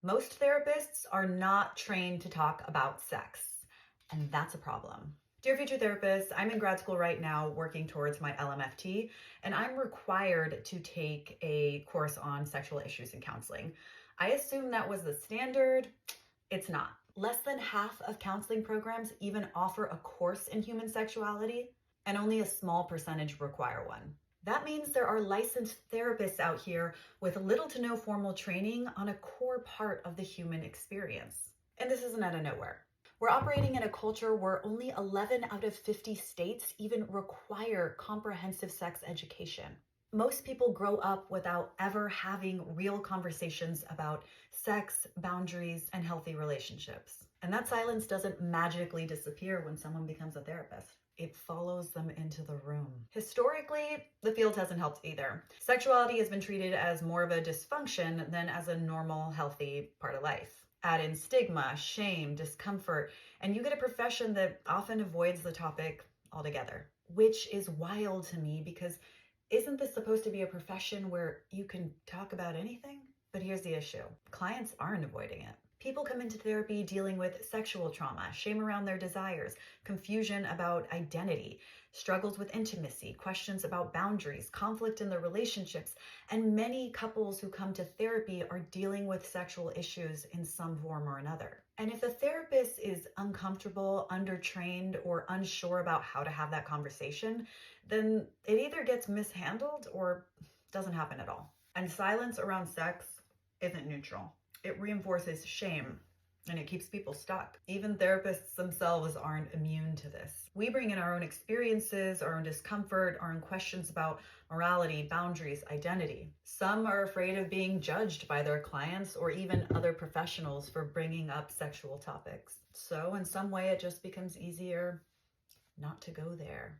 Most therapists are not trained to talk about sex, and that's a problem. Dear future therapist, I'm in grad school right now working towards my LMFT, and I'm required to take a course on sexual issues in counseling. I assume that was the standard. It's not. Less than half of counseling programs even offer a course in human sexuality, and only a small percentage require one. That means there are licensed therapists out here with little to no formal training on a core part of the human experience. And this isn't out of nowhere. We're operating in a culture where only 11 out of 50 states even require comprehensive sex education. Most people grow up without ever having real conversations about sex, boundaries, and healthy relationships. And that silence doesn't magically disappear when someone becomes a therapist. It follows them into the room. Historically, the field hasn't helped either. Sexuality has been treated as more of a dysfunction than as a normal, healthy part of life. Add in stigma, shame, discomfort, and you get a profession that often avoids the topic altogether, which is wild to me because isn't this supposed to be a profession where you can talk about anything? But here's the issue. Clients aren't avoiding it. People come into therapy dealing with sexual trauma, shame around their desires, confusion about identity, struggles with intimacy, questions about boundaries, conflict in their relationships, and many couples who come to therapy are dealing with sexual issues in some form or another. And if the therapist is uncomfortable, undertrained, or unsure about how to have that conversation, then it either gets mishandled or doesn't happen at all. And silence around sex isn't neutral. It reinforces shame and it keeps people stuck. Even therapists themselves aren't immune to this. We bring in our own experiences, our own discomfort, our own questions about morality, boundaries, identity. Some are afraid of being judged by their clients or even other professionals for bringing up sexual topics. So in some way, it just becomes easier not to go there.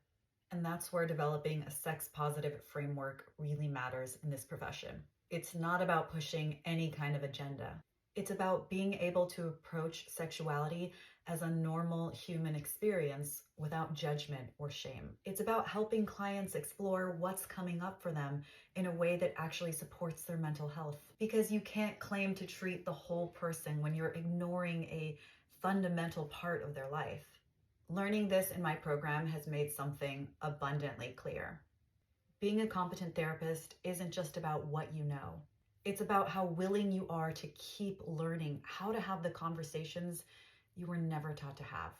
And that's where developing a sex positive framework really matters in this profession. It's not about pushing any kind of agenda. It's about being able to approach sexuality as a normal human experience without judgment or shame. It's about helping clients explore what's coming up for them in a way that actually supports their mental health. Because you can't claim to treat the whole person when you're ignoring a fundamental part of their life. Learning this in my program has made something abundantly clear. Being a competent therapist isn't just about what you know. It's about how willing you are to keep learning how to have the conversations you were never taught to have.